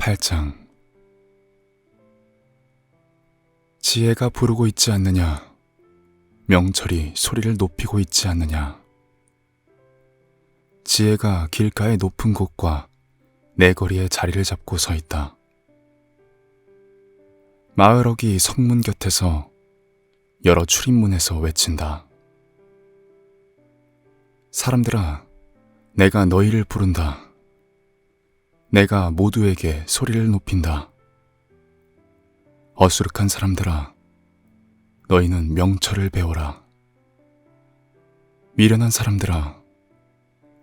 8장. 지혜가 부르고 있지 않느냐? 명철이 소리를 높이고 있지 않느냐? 지혜가 길가의 높은 곳과 내 거리에 자리를 잡고 서 있다. 마을어기 성문 곁에서 여러 출입문에서 외친다. 사람들아, 내가 너희를 부른다. 내가 모두에게 소리를 높인다. 어수룩한 사람들아, 너희는 명철을 배워라. 미련한 사람들아,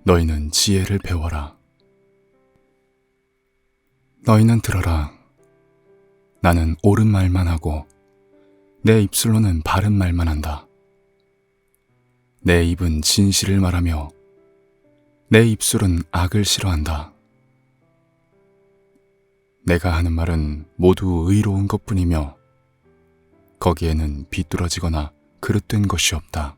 너희는 지혜를 배워라. 너희는 들어라. 나는 옳은 말만 하고 내 입술로는 바른 말만 한다. 내 입은 진실을 말하며 내 입술은 악을 싫어한다. 내가 하는 말은 모두 의로운 것뿐이며 거기에는 비뚤어지거나 그릇된 것이 없다.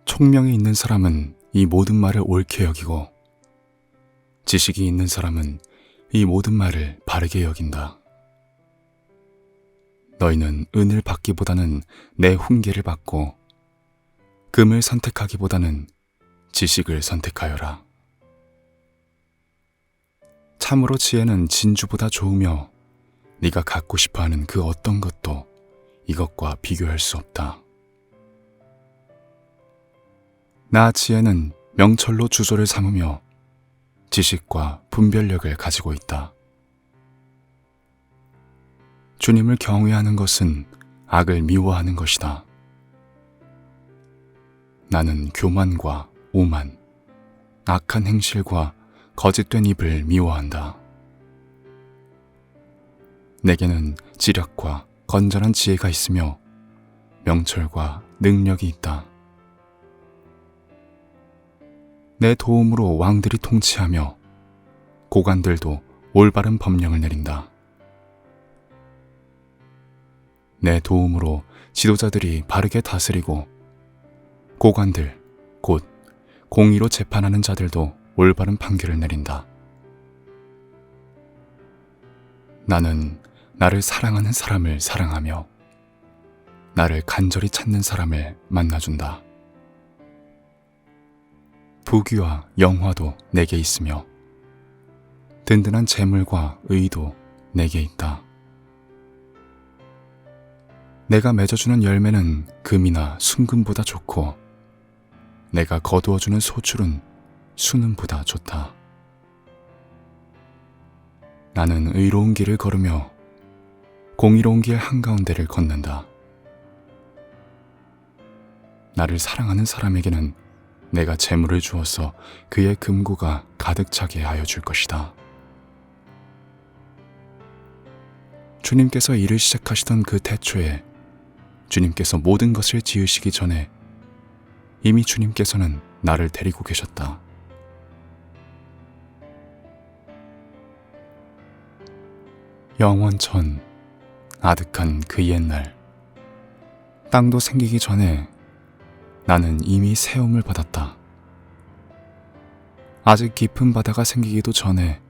총명이 있는 사람은 이 모든 말을 옳게 여기고 지식이 있는 사람은 이 모든 말을 바르게 여긴다. 너희는 은을 받기보다는 내 훈계를 받고 금을 선택하기보다는 지식을 선택하여라. 참으로 지혜는 진주보다 좋으며 네가 갖고 싶어하는 그 어떤 것도 이것과 비교할 수 없다. 나 지혜는 명철로 주소를 삼으며 지식과 분별력을 가지고 있다. 주님을 경외하는 것은 악을 미워하는 것이다. 나는 교만과 오만, 악한 행실과 거짓된 입을 미워한다. 내게는 지략과 건전한 지혜가 있으며 명철과 능력이 있다. 내 도움으로 왕들이 통치하며 고관들도 올바른 법령을 내린다. 내 도움으로 지도자들이 바르게 다스리고 고관들, 곧 공의로 재판하는 자들도 올바른 판결을 내린다. 나는 나를 사랑하는 사람을 사랑하며 나를 간절히 찾는 사람을 만나준다. 부귀와 영화도 내게 있으며 든든한 재물과 의도 내게 있다. 내가 맺어주는 열매는 금이나 순금보다 좋고 내가 거두어주는 소출은 수는보다 좋다. 나는 의로운 길을 걸으며 공의로운 길 한가운데를 걷는다. 나를 사랑하는 사람에게는 내가 재물을 주어서 그의 금고가 가득 차게 하여 줄 것이다. 주님께서 일을 시작하시던 그 태초에 주님께서 모든 것을 지으시기 전에 이미 주님께서는 나를 데리고 계셨다. 영원천 아득한 그 옛날, 땅도 생기기 전에 나는 이미 세움을 받았다. 아직 깊은 바다가 생기기도 전에,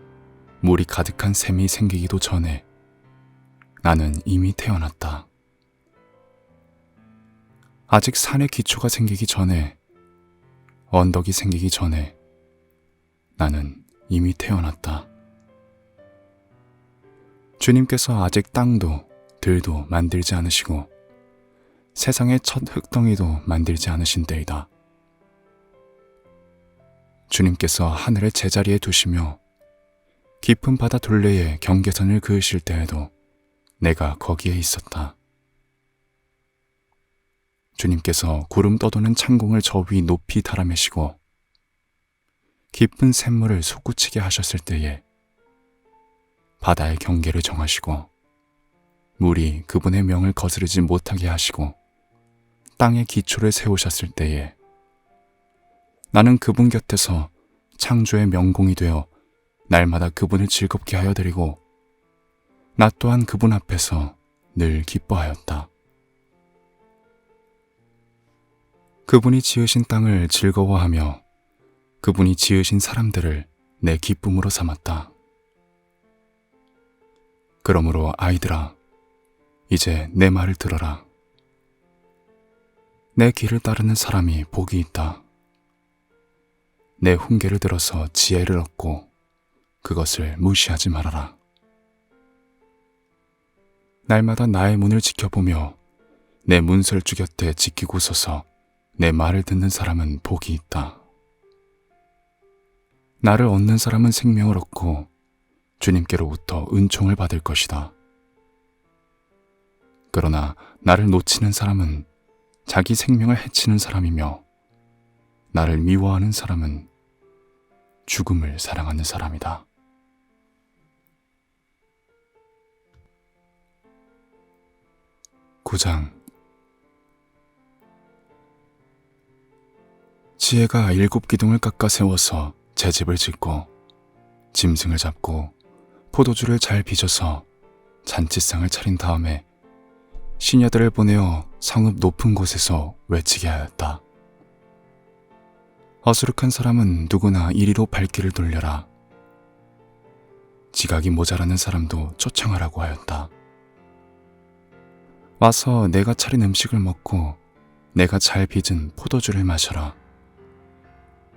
물이 가득한 샘이 생기기도 전에 나는 이미 태어났다. 아직 산의 기초가 생기기 전에, 언덕이 생기기 전에 나는 이미 태어났다. 주님께서 아직 땅도 들도 만들지 않으시고 세상의 첫 흙덩이도 만들지 않으신 때이다. 주님께서 하늘의 제자리에 두시며 깊은 바다 둘레에 경계선을 그으실 때에도 내가 거기에 있었다. 주님께서 구름 떠도는 창공을 저 위 높이 달아매시고 깊은 샘물을 솟구치게 하셨을 때에 바다의 경계를 정하시고 물이 그분의 명을 거스르지 못하게 하시고 땅의 기초를 세우셨을 때에 나는 그분 곁에서 창조의 명공이 되어 날마다 그분을 즐겁게 하여 드리고 나 또한 그분 앞에서 늘 기뻐하였다. 그분이 지으신 땅을 즐거워하며 그분이 지으신 사람들을 내 기쁨으로 삼았다. 그러므로 아이들아, 이제 내 말을 들어라. 내 길을 따르는 사람이 복이 있다. 내 훈계를 들어서 지혜를 얻고 그것을 무시하지 말아라. 날마다 나의 문을 지켜보며 내 문설주 곁에 지키고 서서 내 말을 듣는 사람은 복이 있다. 나를 얻는 사람은 생명을 얻고 주님께로부터 은총을 받을 것이다. 그러나 나를 놓치는 사람은 자기 생명을 해치는 사람이며 나를 미워하는 사람은 죽음을 사랑하는 사람이다. (9장) 지혜가 7기둥을 깎아 세워서 제집을 짓고 짐승을 잡고 포도주를 잘 빚어서 잔치상을 차린 다음에 시녀들을 보내어 성읍 높은 곳에서 외치게 하였다. 어수룩한 사람은 누구나 이리로 발길을 돌려라. 지각이 모자라는 사람도 초청하라고 하였다. 와서 내가 차린 음식을 먹고 내가 잘 빚은 포도주를 마셔라.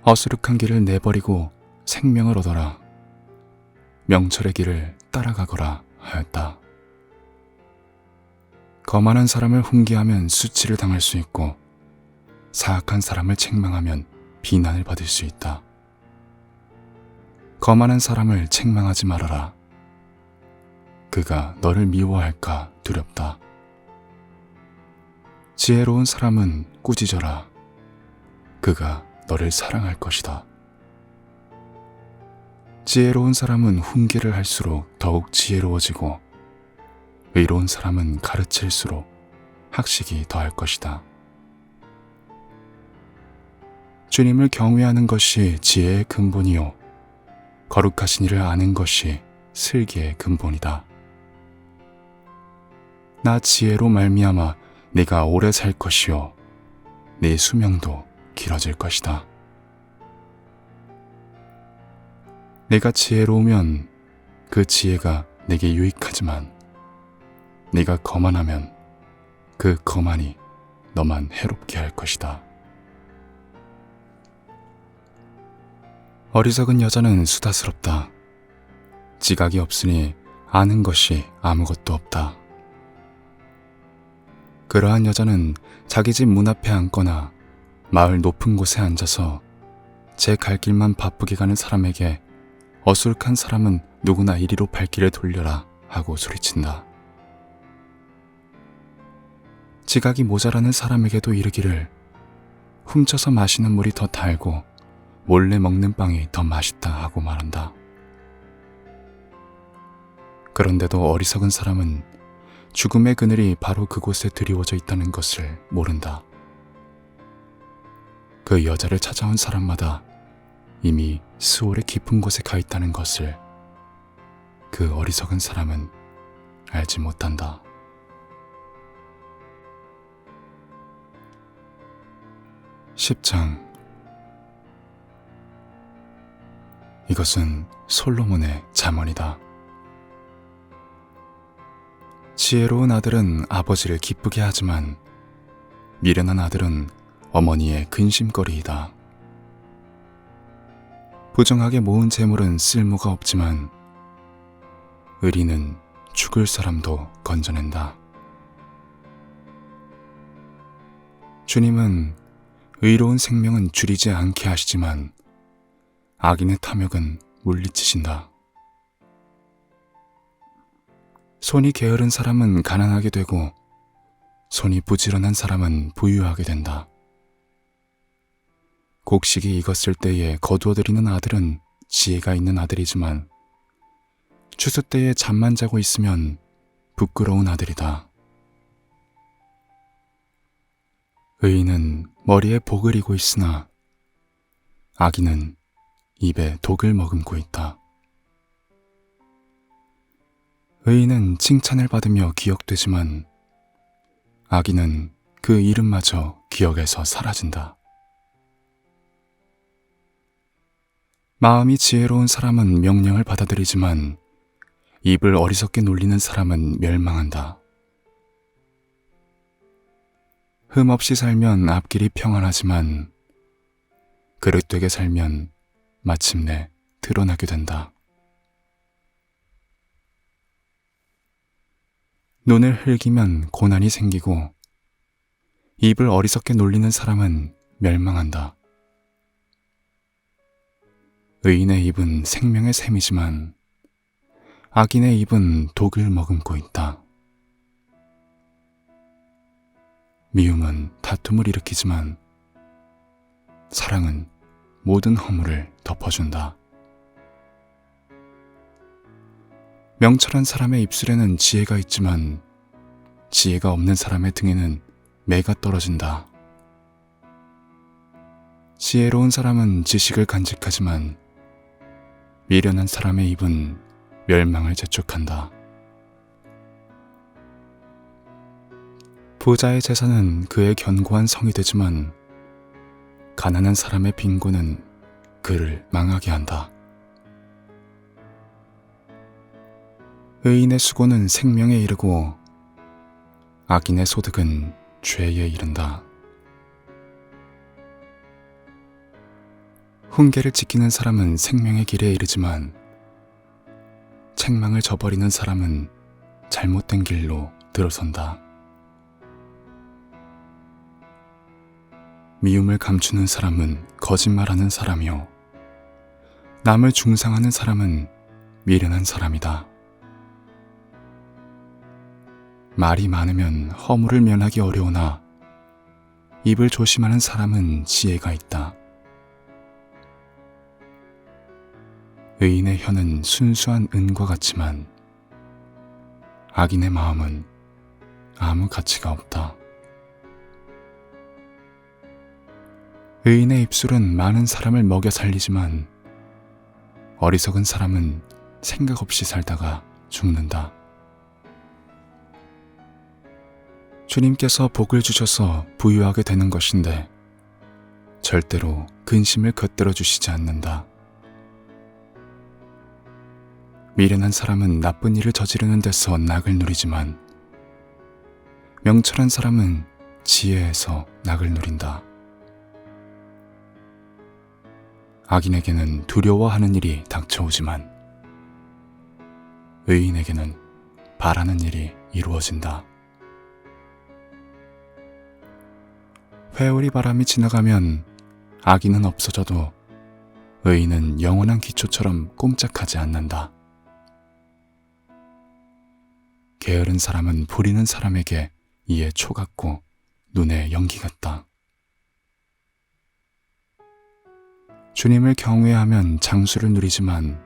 어수룩한 길을 내버리고 생명을 얻어라. 명철의 길을 따라가거라 하였다. 거만한 사람을 훈계하면 수치를 당할 수 있고 사악한 사람을 책망하면 비난을 받을 수 있다. 거만한 사람을 책망하지 말아라. 그가 너를 미워할까 두렵다. 지혜로운 사람은 꾸짖어라. 그가 너를 사랑할 것이다. 지혜로운 사람은 훈계를 할수록 더욱 지혜로워지고 의로운 사람은 가르칠수록 학식이 더할 것이다. 주님을 경외하는 것이 지혜의 근본이요 거룩하신 이를 아는 것이 슬기의 근본이다. 나 지혜로 말미암아 네가 오래 살 것이요 네 수명도 길어질 것이다. 내가 지혜로우면 그 지혜가 내게 유익하지만 네가 거만하면 그 거만이 너만 해롭게 할 것이다. 어리석은 여자는 수다스럽다. 지각이 없으니 아는 것이 아무것도 없다. 그러한 여자는 자기 집 문 앞에 앉거나 마을 높은 곳에 앉아서 제 갈 길만 바쁘게 가는 사람에게 어수룩한 사람은 누구나 이리로 발길을 돌려라 하고 소리친다. 지각이 모자라는 사람에게도 이르기를 훔쳐서 마시는 물이 더 달고 몰래 먹는 빵이 더 맛있다 하고 말한다. 그런데도 어리석은 사람은 죽음의 그늘이 바로 그곳에 드리워져 있다는 것을 모른다. 그 여자를 찾아온 사람마다 이미 스올의 깊은 곳에 가 있다는 것을 그 어리석은 사람은 알지 못한다. 10장 이것은 솔로몬의 잠언이다. 지혜로운 아들은 아버지를 기쁘게 하지만 미련한 아들은 어머니의 근심거리이다. 부정하게 모은 재물은 쓸모가 없지만 의리는 죽을 사람도 건져낸다. 주님은 의로운 생명은 줄이지 않게 하시지만 악인의 탐욕은 물리치신다. 손이 게으른 사람은 가난하게 되고 손이 부지런한 사람은 부유하게 된다. 곡식이 익었을 때에 거두어들이는 아들은 지혜가 있는 아들이지만 추수 때에 잠만 자고 있으면 부끄러운 아들이다. 의인은 머리에 복을 이고 있으나 악인은 입에 독을 머금고 있다. 의인은 칭찬을 받으며 기억되지만 악인은 그 이름마저 기억에서 사라진다. 마음이 지혜로운 사람은 명령을 받아들이지만 입을 어리석게 놀리는 사람은 멸망한다. 흠없이 살면 앞길이 평안하지만 그릇되게 살면 마침내 드러나게 된다. 눈을 흘기면 고난이 생기고 입을 어리석게 놀리는 사람은 멸망한다. 의인의 입은 생명의 샘이지만 악인의 입은 독을 머금고 있다. 미움은 다툼을 일으키지만 사랑은 모든 허물을 덮어준다. 명철한 사람의 입술에는 지혜가 있지만 지혜가 없는 사람의 등에는 매가 떨어진다. 지혜로운 사람은 지식을 간직하지만 미련한 사람의 입은 멸망을 재촉한다. 부자의 재산은 그의 견고한 성이 되지만 가난한 사람의 빈곤은 그를 망하게 한다. 의인의 수고는 생명에 이르고 악인의 소득은 죄에 이른다. 훈계를 지키는 사람은 생명의 길에 이르지만 책망을 저버리는 사람은 잘못된 길로 들어선다. 미움을 감추는 사람은 거짓말하는 사람이요 남을 중상하는 사람은 미련한 사람이다. 말이 많으면 허물을 면하기 어려우나 입을 조심하는 사람은 지혜가 있다. 의인의 혀는 순수한 은과 같지만 악인의 마음은 아무 가치가 없다. 의인의 입술은 많은 사람을 먹여 살리지만 어리석은 사람은 생각 없이 살다가 죽는다. 주님께서 복을 주셔서 부유하게 되는 것인데 절대로 근심을 겉들어 주시지 않는다. 미련한 사람은 나쁜 일을 저지르는 데서 낙을 누리지만 명철한 사람은 지혜에서 낙을 누린다. 악인에게는 두려워하는 일이 닥쳐오지만 의인에게는 바라는 일이 이루어진다. 회오리 바람이 지나가면 악인은 없어져도 의인은 영원한 기초처럼 꼼짝하지 않는다. 게으른 사람은 부리는 사람에게 이에 초 같고 눈에 연기 같다. 주님을 경외하면 장수를 누리지만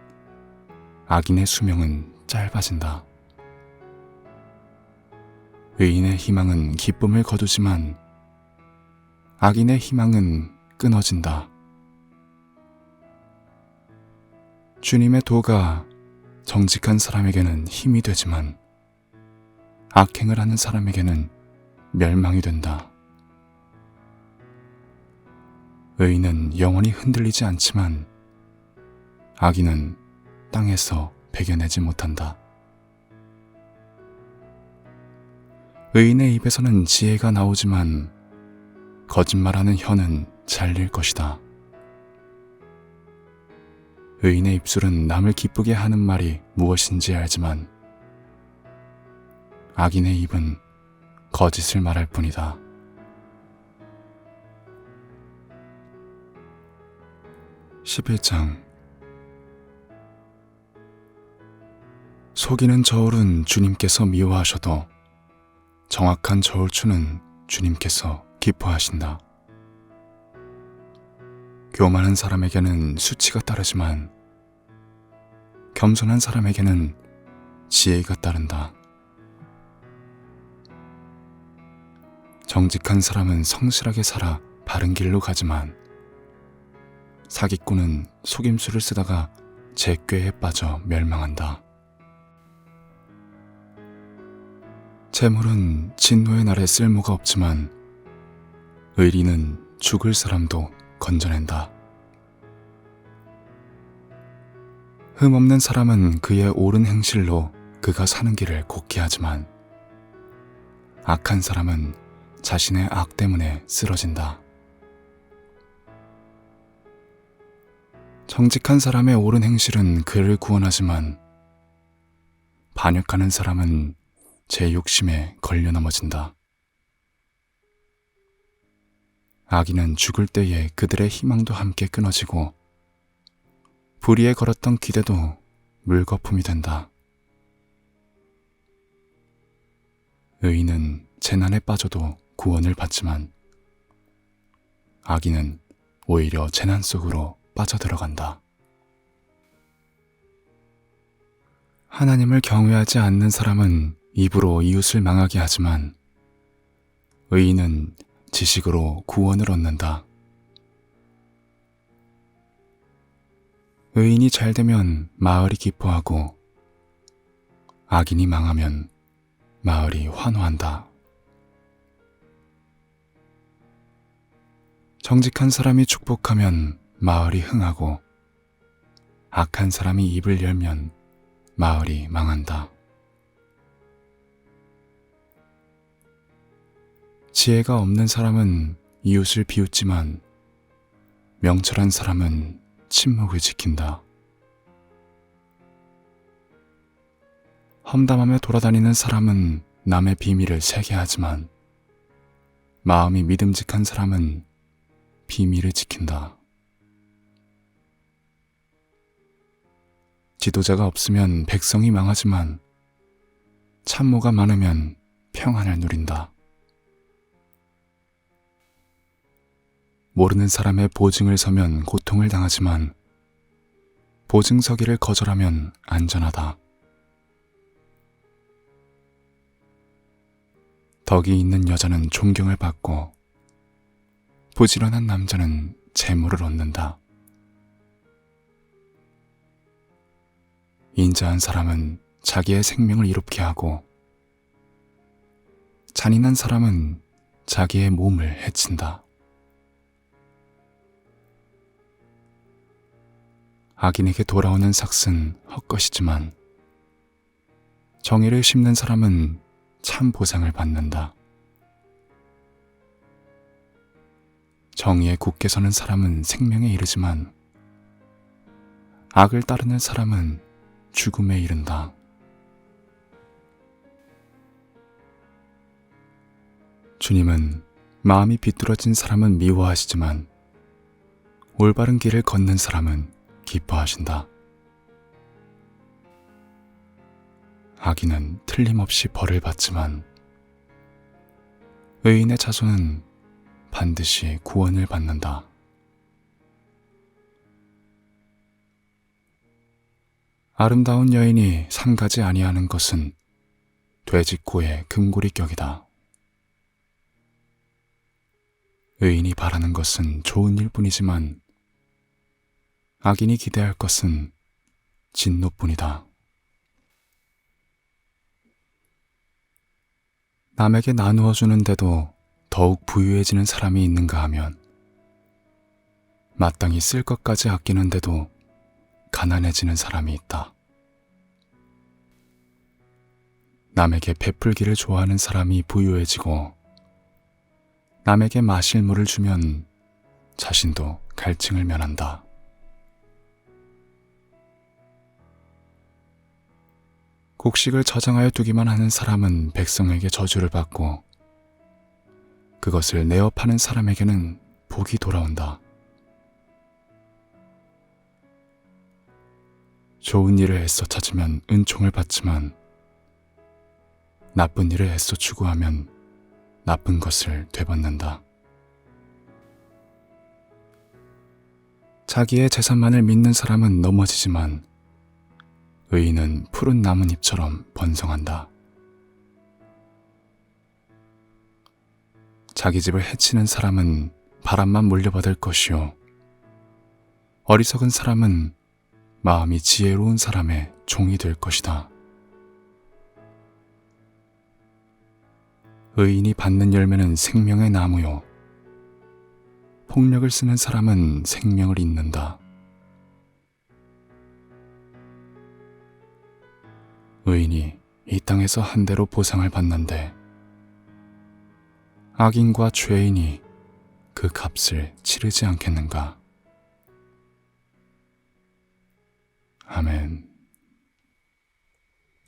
악인의 수명은 짧아진다. 의인의 희망은 기쁨을 거두지만 악인의 희망은 끊어진다. 주님의 도가 정직한 사람에게는 힘이 되지만 악행을 하는 사람에게는 멸망이 된다. 의인은 영원히 흔들리지 않지만 악인은 땅에서 베겨내지 못한다. 의인의 입에서는 지혜가 나오지만 거짓말하는 혀는 잘릴 것이다. 의인의 입술은 남을 기쁘게 하는 말이 무엇인지 알지만 악인의 입은 거짓을 말할 뿐이다. (11장) 속이는 저울은 주님께서 미워하셔도 정확한 저울추는 주님께서 기뻐하신다. 교만한 사람에게는 수치가 따르지만 겸손한 사람에게는 지혜가 따른다. 정직한 사람은 성실하게 살아 바른 길로 가지만 사기꾼은 속임수를 쓰다가 제 꾀에 빠져 멸망한다. 재물은 진노의 날에 쓸모가 없지만 의리는 죽을 사람도 건져낸다. 흠없는 사람은 그의 옳은 행실로 그가 사는 길을 곱게 하지만 악한 사람은 자신의 악 때문에 쓰러진다. 정직한 사람의 옳은 행실은 그를 구원하지만 반역하는 사람은 제 욕심에 걸려 넘어진다. 악인은 죽을 때에 그들의 희망도 함께 끊어지고 불의에 걸었던 기대도 물거품이 된다. 의인은 재난에 빠져도 구원을 받지만 악인은 오히려 재난 속으로 빠져들어간다. 하나님을 경외하지 않는 사람은 입으로 이웃을 망하게 하지만 의인은 지식으로 구원을 얻는다. 의인이 잘되면 마을이 기뻐하고 악인이 망하면 마을이 환호한다. 정직한 사람이 축복하면 마을이 흥하고 악한 사람이 입을 열면 마을이 망한다. 지혜가 없는 사람은 이웃을 비웃지만 명철한 사람은 침묵을 지킨다. 험담하며 돌아다니는 사람은 남의 비밀을 새게 하지만 마음이 믿음직한 사람은 비밀을 지킨다. 지도자가 없으면 백성이 망하지만 참모가 많으면 평안을 누린다. 모르는 사람의 보증을 서면 고통을 당하지만 보증 서기를 거절하면 안전하다. 덕이 있는 여자는 존경을 받고 부지런한 남자는 재물을 얻는다. 인자한 사람은 자기의 생명을 이롭게 하고 잔인한 사람은 자기의 몸을 해친다. 악인에게 돌아오는 삭은 헛것이지만 정의를 심는 사람은 참 보상을 받는다. 정의에 굳게 서는 사람은 생명에 이르지만 악을 따르는 사람은 죽음에 이른다. 주님은 마음이 비뚤어진 사람은 미워하시지만 올바른 길을 걷는 사람은 기뻐하신다. 악인은 틀림없이 벌을 받지만 의인의 자손은 반드시 구원을 받는다. 아름다운 여인이 상가지 아니하는 것은 돼지코의 금고리격이다. 의인이 바라는 것은 좋은 일뿐이지만 악인이 기대할 것은 진노뿐이다. 남에게 나누어 주는데도 더욱 부유해지는 사람이 있는가 하면 마땅히 쓸 것까지 아끼는데도 가난해지는 사람이 있다. 남에게 베풀기를 좋아하는 사람이 부유해지고 남에게 마실 물을 주면 자신도 갈증을 면한다. 곡식을 저장하여 두기만 하는 사람은 백성에게 저주를 받고 그것을 내어 파는 사람에게는 복이 돌아온다. 좋은 일을 애써 찾으면 은총을 받지만 나쁜 일을 애써 추구하면 나쁜 것을 되받는다. 자기의 재산만을 믿는 사람은 넘어지지만 의인은 푸른 나뭇잎처럼 번성한다. 자기 집을 해치는 사람은 바람만 물려받을 것이요 어리석은 사람은 마음이 지혜로운 사람의 종이 될 것이다. 의인이 받는 열매는 생명의 나무요 폭력을 쓰는 사람은 생명을 잇는다. 의인이 이 땅에서 한 대로 보상을 받는데 악인과 죄인이 그 값을 치르지 않겠는가? 아멘.